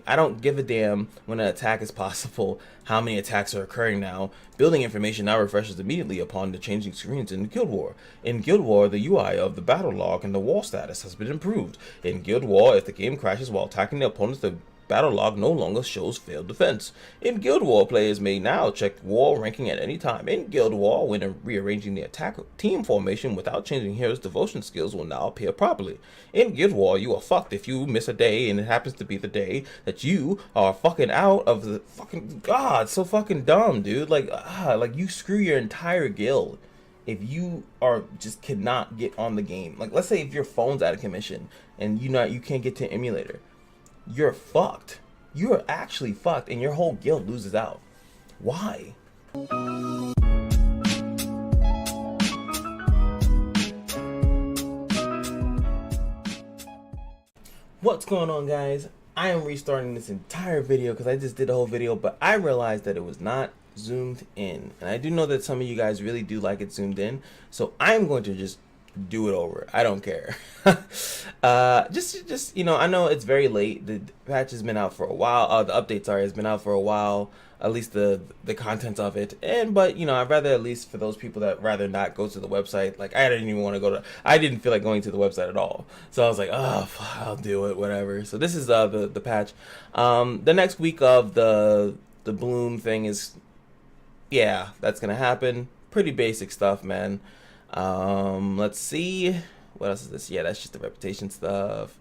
I don't give a damn when an attack is possible, how many attacks are occurring now. Building information now refreshes immediately upon the changing screens in Guild War. In Guild War, the UI of the battle log and the wall status has been improved. In Guild War, if the game crashes while attacking the opponents, the battle log no longer shows failed defense. In Guild War, players may now check war ranking at any time. In Guild War, when rearranging the attack team formation without changing heroes' devotion skills will now appear properly. In Guild War, you are fucked if you miss a day and it happens to be the day that you are fucking out of the fucking god. So fucking dumb, dude. Like you screw your entire guild if you are just cannot get on the game. Like, let's say if your phone's out of commission and you can't get to an emulator, you're fucked. You're actually fucked, and your whole guild loses out. Why? What's going on, guys? I am restarting this entire video because I just did a whole video, but I realized that it was not zoomed in. And I do know that some of you guys really do like it zoomed in, so I'm going to just do it over. I don't care. Just I know it's very late. The patch has been out for a while. The update, sorry, has been out for a while. At least the content of it. But I'd rather, at least for those people that rather not go to the website. Like, I didn't even want to go to. I didn't feel like going to the website at all. So I was like, oh, I'll do it, whatever. So this is the patch. The next week of the bloom thing is, yeah, that's gonna happen. Pretty basic stuff, man. Let's see, what else is this? Yeah, that's just the reputation stuff.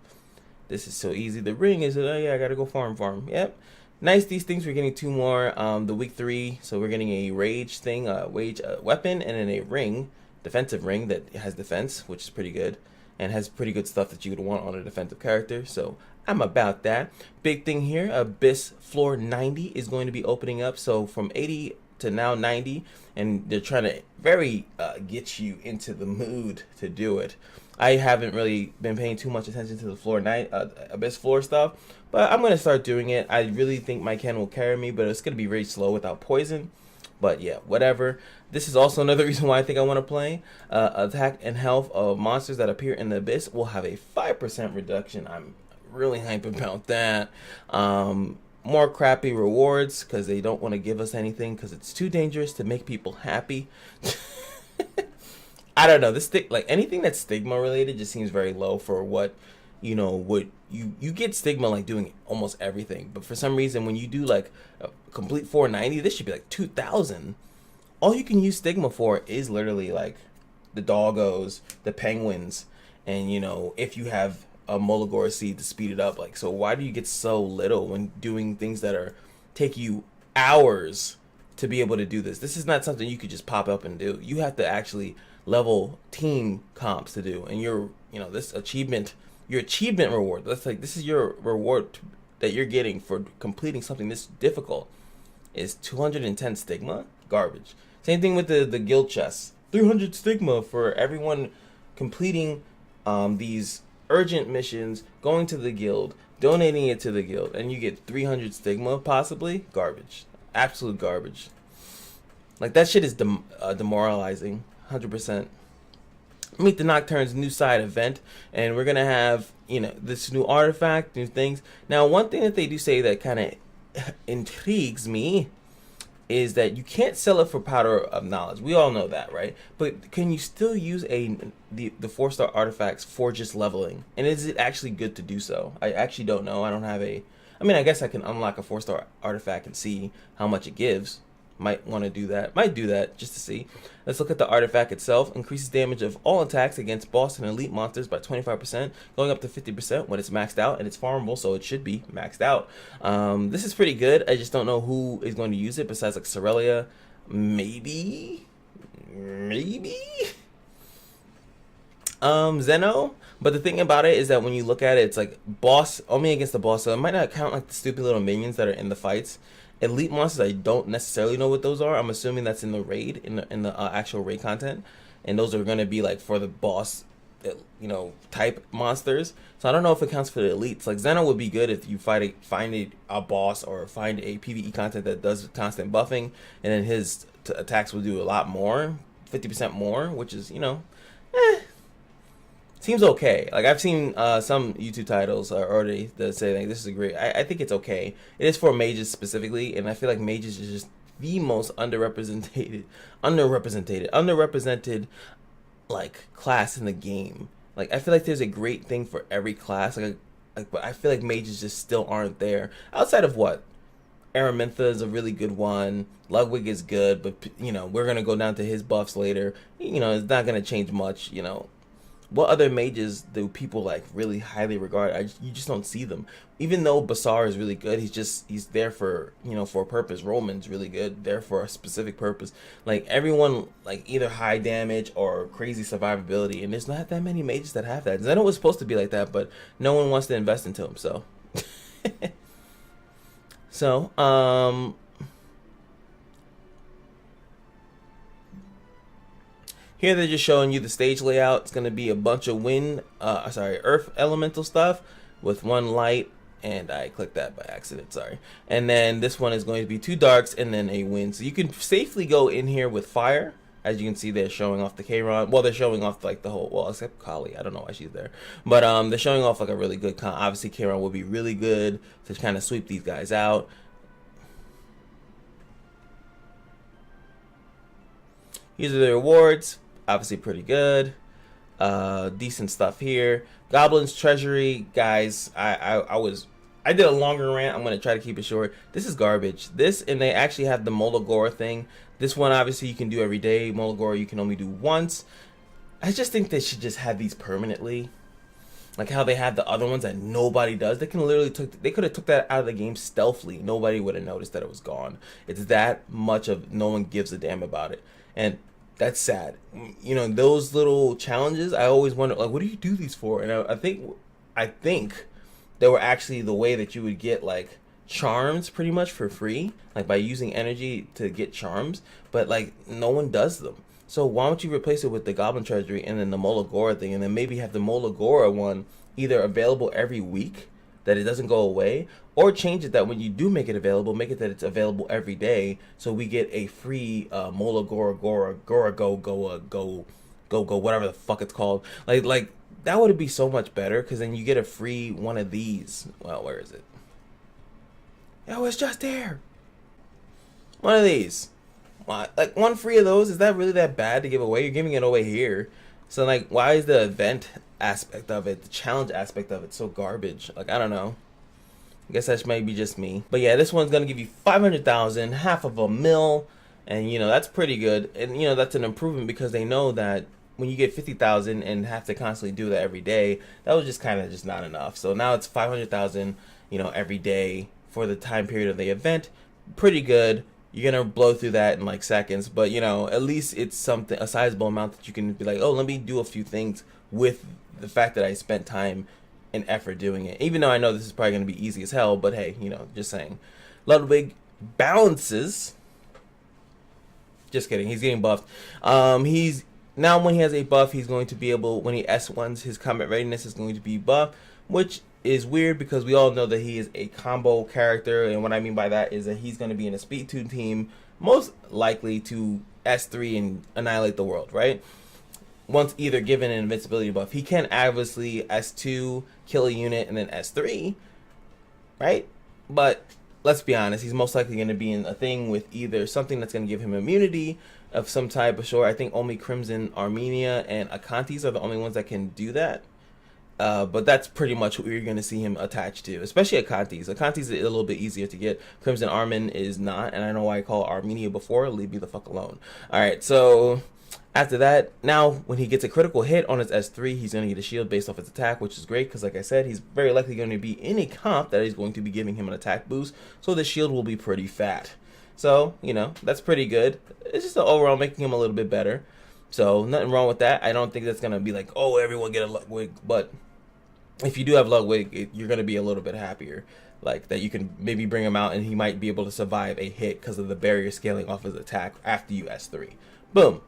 This is so easy. The ring is, oh yeah, I gotta go farm. Yep, nice. These things, we're getting 2 more the week 3, so we're getting a rage thing, weapon, and then a ring, defensive ring that has defense, which is pretty good and has pretty good stuff that you would want on a defensive character. So I'm about that. Big thing here, Abyss floor 90 is going to be opening up, so from 80 to now 90, and they're trying to very get you into the mood to do it. I haven't really been paying too much attention to the floor Abyss floor stuff, but I'm gonna start doing it. I really think my Ken will carry me, but it's gonna be very slow without poison. But yeah, whatever. This is also another reason why I think I want to play. Attack and health of monsters that appear in the Abyss will have a 5% reduction. I'm really hyped about that. More crappy rewards because they don't want to give us anything because it's too dangerous to make people happy. I don't know, this like anything that's stigma related just seems very low for what what you get stigma like doing almost everything, but for some reason when you do like a complete 490, this should be like 2,000. All you can use stigma for is literally like the doggos, the penguins, and if you have a Molagor seed to speed it up. Like, so why do you get so little when doing things that take you hours to be able to do this? This is not something you could just pop up and do. You have to actually level team comps to do, and this achievement, your achievement reward, this is your reward that you're getting for completing something this difficult, is 210 stigma. Garbage. Same thing with the guild chests, 300 stigma for everyone completing these urgent missions, going to the guild, donating it to the guild, and you get 300 stigma possibly. Garbage. Absolute garbage. Like, that shit is demoralizing. 100%. Meet the Nocturne's new side event, and we're gonna have this new artifact, new things. Now, one thing that they do say that kind of intrigues me is that you can't sell it for powder of knowledge. We all know that, right? But can you still use the 4-star artifacts for just leveling? And is it actually good to do so? I actually don't know. I don't have I guess I can unlock a 4-star artifact and see how much it gives. Might want to do that. Might do that just to see. Let's look at the artifact itself. Increases damage of all attacks against boss and elite monsters by 25%, going up to 50% when it's maxed out, and it's farmable, so it should be maxed out. This is pretty good. I just don't know who is going to use it besides like Sorelia. Maybe Zeno. But the thing about it is that when you look at it, it's like boss only against the boss, so it might not count like the stupid little minions that are in the fights. Elite monsters, I don't necessarily know what those are. I'm assuming that's in the raid, in the actual raid content, and those are going to be like for the boss, type monsters. So I don't know if it counts for the elites. Like, Zeno would be good if you find a boss or find a PvE content that does constant buffing, and then his attacks will do a lot more, 50% more, which is Seems okay. Like I've seen some YouTube titles already that say like this is a great. I think it's okay. It is for mages specifically, and I feel like mages is just the most underrepresented like class in the game. Like I feel like there's a great thing for every class. But I feel like mages just still aren't there outside of what Araminta is a really good one. Ludwig is good, but you know we're gonna go down to his buffs later. You know it's not gonna change much. You know what other mages do people like really highly regard? You just don't see them. Even though Basar is really good, he's there for for a purpose. Roman's really good, there for a specific purpose. Like everyone, like either high damage or crazy survivability, and there's not that many mages that have that. Zeno was supposed to be like that, but no one wants to invest into him. So, so here they're just showing you the stage layout. It's going to be a bunch of earth elemental stuff with one light, and I clicked that by accident, sorry. And then this one is going to be 2 darks and then a wind. So you can safely go in here with fire. As you can see, they're showing off the Kayron. Well, they're showing off like the whole, well, except Kali. I don't know why she's there. But they're showing off like a really good obviously Kayron will be really good to kind of sweep these guys out. These are the rewards. Obviously pretty good. Decent stuff here. Goblin's Treasury, guys. I did a longer rant. I'm gonna try to keep it short. This is garbage. This, and they actually have the Molagora thing. This one obviously you can do every day. Molagora you can only do once. I just think they should just have these permanently. Like how they have the other ones that nobody does. They can literally they could have took that out of the game stealthily. Nobody would have noticed that it was gone. It's that much of no one gives a damn about it. And that's sad. You know, those little challenges, I always wonder, like, what do you do these for? And I think they were actually the way that you would get, like, charms pretty much for free. Like, by using energy to get charms. But, like, no one does them. So why don't you replace it with the Goblin Treasury and then the Molagora thing? And then maybe have the Molagora one either available every week, that it doesn't go away, or change it that when you do make it available, make it that it's available every day, so we get a free Molagora go whatever the fuck it's called. Like that would be so much better, because then you get a free one of these. Well, where is it? Oh, it's just there. One of these. Like one free of those. Is that really that bad to give away? You're giving it away here. So like, why is the event aspect of it, the challenge aspect of it, so garbage? Like, I don't know. I guess that's maybe just me. But yeah, this one's gonna give you 500,000, half of a mil, and you know that's pretty good. And you know that's an improvement, because they know that when you get 50,000 and have to constantly do that every day, that was just kind of just not enough. So now it's 500,000, you know, every day for the time period of the event. Pretty good. You're gonna blow through that in like seconds, but you know, at least it's something, a sizable amount that you can be like, oh, let me do a few things with the fact that I spent time and effort doing it. Even though I know this is probably gonna be easy as hell, but hey, you know, just saying. Ludwig balances. Just kidding, he's getting buffed. He's now, when he has a buff, he's going to be able, when he S1s, his combat readiness is going to be buffed, which is weird because we all know that he is a combo character, and what I mean by that is that he's going to be in a speed 2 team, most likely to S3 and annihilate the world, right? Once either given an invincibility buff, he can obviously S2, kill a unit, and then S3, right? But let's be honest, he's most likely going to be in a thing with either something that's going to give him immunity of some type of sort. I think only Crimson, Armenia, and Akantes are the only ones that can do that. But that's pretty much what you're going to see him attached to, especially Akantes. Akantes is a little bit easier to get. Crimson Armin is not, and I know why I call Armenia before. Leave me the fuck alone. Alright, so after that, now when he gets a critical hit on his S3, he's going to get a shield based off his attack, which is great because, like I said, he's very likely going to be in a comp that is going to be giving him an attack boost, so the shield will be pretty fat. So, you know, that's pretty good. It's just overall making him a little bit better. So, nothing wrong with that. I don't think that's going to be like, oh, everyone get a Ludwig, but if you do have Ludwig, you're going to be a little bit happier. Like, that you can maybe bring him out and he might be able to survive a hit because of the barrier scaling off his attack after you S3. Boom.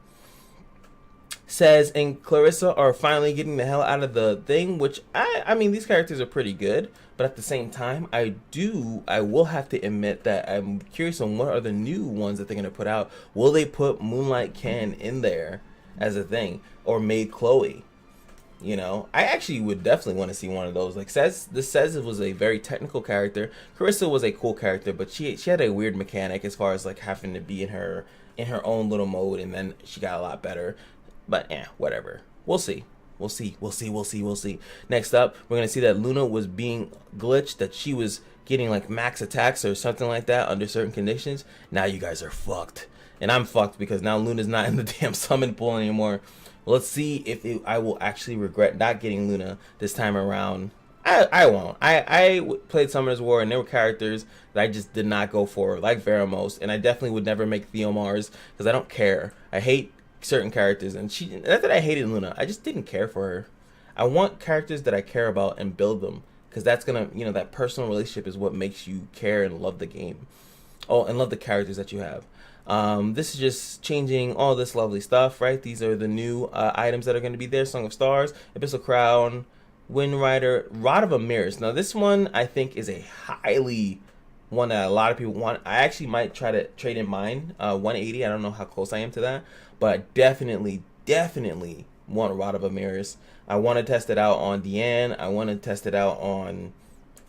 Says, and Clarissa are finally getting the hell out of the thing, which, I mean, these characters are pretty good, but at the same time, I will have to admit that I'm curious on what are the new ones that they're going to put out. Will they put Moonlight Ken in there as a thing, or Maid Chloe? You know, I actually would definitely want to see one of those. Like says it was a very technical character. Carissa was a cool character, but she had a weird mechanic as far as like having to be in her own little mode, and then she got a lot better. But whatever. We'll see. We'll see. We'll see. We'll see. We'll see. Next up, we're gonna see that Luna was being glitched, that she was getting like max attacks or something like that under certain conditions. Now you guys are fucked, and I'm fucked because now Luna's not in the damn summon pool anymore. Let's see if I will actually regret not getting Luna this time around. I won't. I played Summoner's War, and there were characters that I just did not go for, like Veramos, and I definitely would never make Theomars because I don't care. I hate certain characters, and not that I hated Luna, I just didn't care for her. I want characters that I care about and build them, because that's gonna, that personal relationship is what makes you care and love the game. Oh, and love the characters that you have. This is just changing all this lovely stuff, right? These are the new items that are going to be there. Song of Stars, Abyssal Crown, Wind Rider, Rod of Amirs. Now this one I think is a highly one that a lot of people want. I actually might try to trade in mine, 180. I don't know how close I am to that, but I definitely want Rod of Amirs. I want to test it out on Deanne. I want to test it out on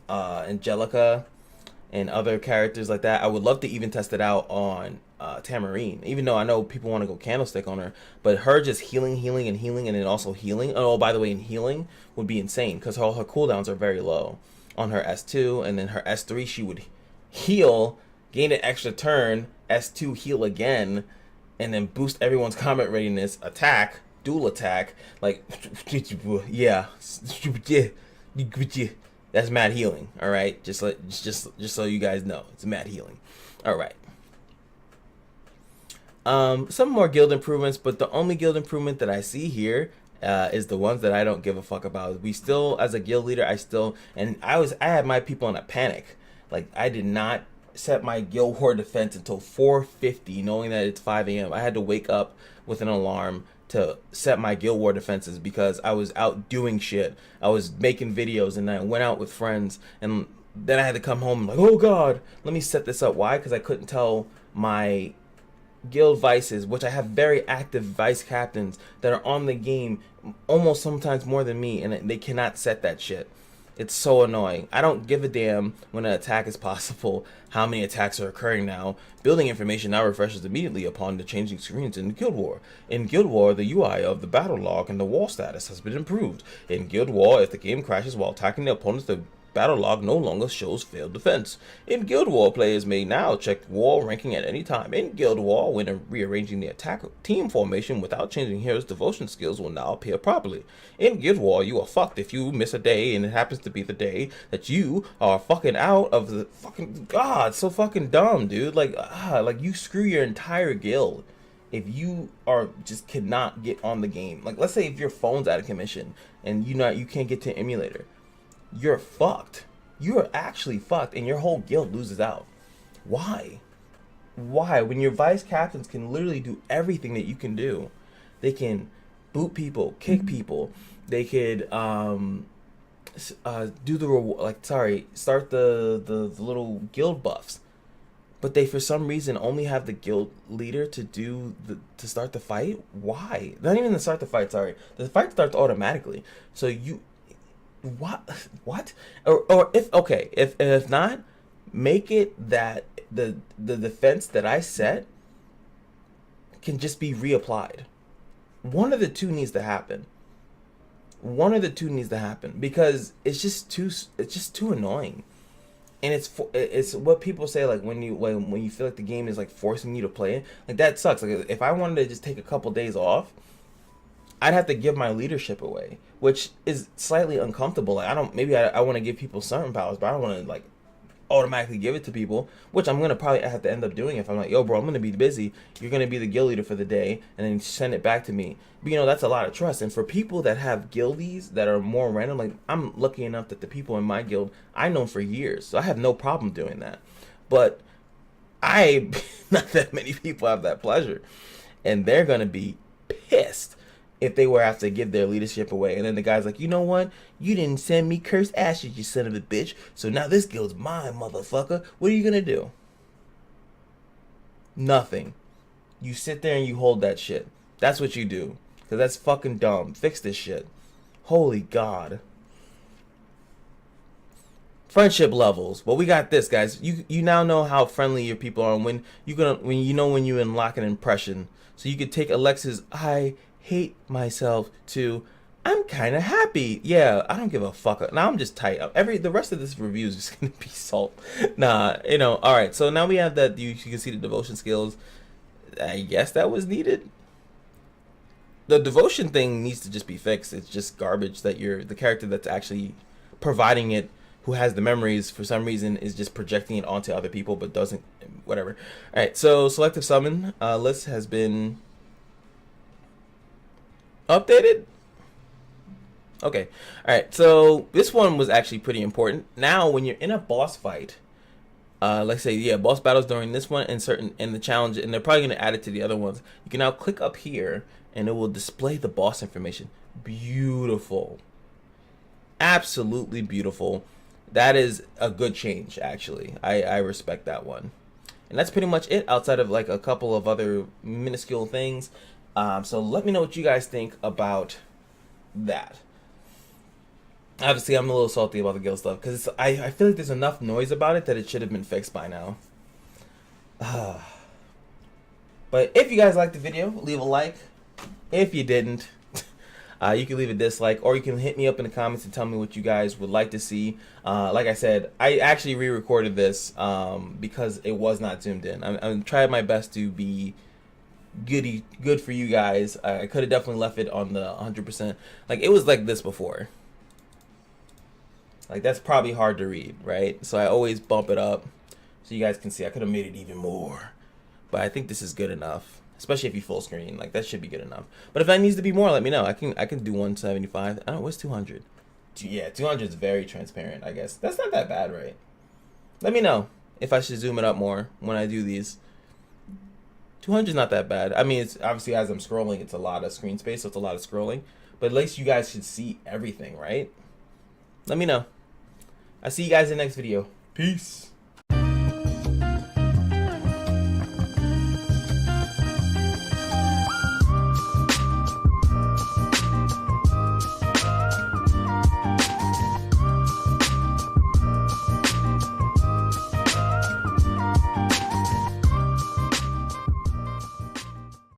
Angelica and other characters like that. I would love to even test it out on Tamarine, even though I know people want to go Candlestick on her, but her just healing, and then also healing. Oh, by the way, in healing would be insane because all her cooldowns are very low on her S2, and then her S3 she would heal, gain an extra turn, S2 heal again, and then boost everyone's combat readiness, attack, dual attack, like yeah. That's mad healing, all right? Just so you guys know, it's mad healing. All right. Some more guild improvements, but the only guild improvement that I see here is the ones that I don't give a fuck about. We still, as a guild leader, I had my people in a panic. Like, I did not set my guild war defense until 4:50, knowing that it's 5 a.m. I had to wake up with an alarm to set my guild war defenses because I was out doing shit. I was making videos, and I went out with friends, and then I had to come home and like, oh god, let me set this up. Why? Because I couldn't tell my guild vices, which I have very active vice captains that are on the game almost sometimes more than me, and they cannot set that shit. It's so annoying. I don't give a damn when an attack is possible, how many attacks are occurring now. Building information now refreshes immediately upon the changing screens in Guild War. In Guild War, the UI of the battle log and the wall status has been improved. In Guild War, if the game crashes while attacking the opponents, the battle log no longer shows failed defense. In Guild War, players may now check wall ranking at any time. In Guild War, when rearranging the attack team formation without changing heroes' devotion skills will now appear properly. In Guild War, you are fucked if you miss a day and it happens to be the day that you are fucking out of the fucking god. So fucking dumb, dude. Like you screw your entire guild if you are just cannot get on the game. Like, let's say if your phone's out of commission and you can't get to an emulator. You're fucked. You are actually fucked, and your whole guild loses out. Why? Why? When your vice captains can literally do everything that you can do. They can boot people, kick people. They could do the reward, start the little guild buffs. But they, for some reason, only have the guild leader to start the fight. Why? Not even to start the fight. Sorry, the fight starts automatically. So you. What? Or if not, make it that the defense that I set can just be reapplied. One of the two needs to happen. Because it's just too annoying. And it's what people say, like when you feel like the game is like forcing you to play it, like that sucks. Like if I wanted to just take a couple days off, I'd have to give my leadership away, which is slightly uncomfortable. Like I want to give people certain powers, but I don't want to like automatically give it to people, which I'm gonna probably have to end up doing if I'm like, yo, bro, I'm gonna be busy. You're gonna be the guild leader for the day, and then send it back to me. But that's a lot of trust. And for people that have guildies that are more random, like I'm lucky enough that the people in my guild I know for years, so I have no problem doing that. But not that many people have that pleasure, and they're gonna be pissed if they were have to give their leadership away. And then the guy's like, you know what? You didn't send me cursed ashes, you son of a bitch. So now this guild's mine, motherfucker. What are you gonna do? Nothing. You sit there and you hold that shit. That's what you do. Because that's fucking dumb. Fix this shit. Holy God. Friendship levels. Well, we got this, guys. You now know how friendly your people are when you unlock an impression. So you could take Alexa's "I hate myself" to "I'm kind of happy." Yeah, I don't give a fuck. Now I'm just tight. The rest of this review is just gonna be salt. Nah, All right. So now we have that. You can see the devotion skills. I guess that was needed. The devotion thing needs to just be fixed. It's just garbage that the character that's actually providing it, who has the memories, for some reason is just projecting it onto other people, but doesn't, whatever. All right, so selective summon list has been updated. Okay, all right, so this one was actually pretty important. Now, when you're in a boss fight, let's say, yeah, boss battles during this one and the challenge, and they're probably gonna add it to the other ones. You can now click up here, and it will display the boss information. Beautiful, absolutely beautiful. That is a good change, actually. I respect that one. And that's pretty much it, outside of like a couple of other minuscule things. So let me know what you guys think about that. Obviously, I'm a little salty about the guild stuff because I feel like there's enough noise about it that it should have been fixed by now. But if you guys liked the video, leave a like. If you didn't, you can leave a dislike, or you can hit me up in the comments and tell me what you guys would like to see. Like I said, I actually re-recorded this because it was not zoomed in. I'm trying my best to be good for you guys. I could have definitely left it on the 100%. Like, it was like this before. Like, that's probably hard to read, right? So I always bump it up so you guys can see. I could have made it even more, but I think this is good enough. Especially if you full screen, like that should be good enough. But if that needs to be more, let me know. I can do 175. I don't know, what's 200? Yeah, 200 is very transparent, I guess. That's not that bad, right? Let me know if I should zoom it up more when I do these. 200 is not that bad. I mean, it's obviously, as I'm scrolling, it's a lot of screen space, so it's a lot of scrolling. But at least you guys should see everything, right? Let me know. I'll see you guys in the next video. Peace.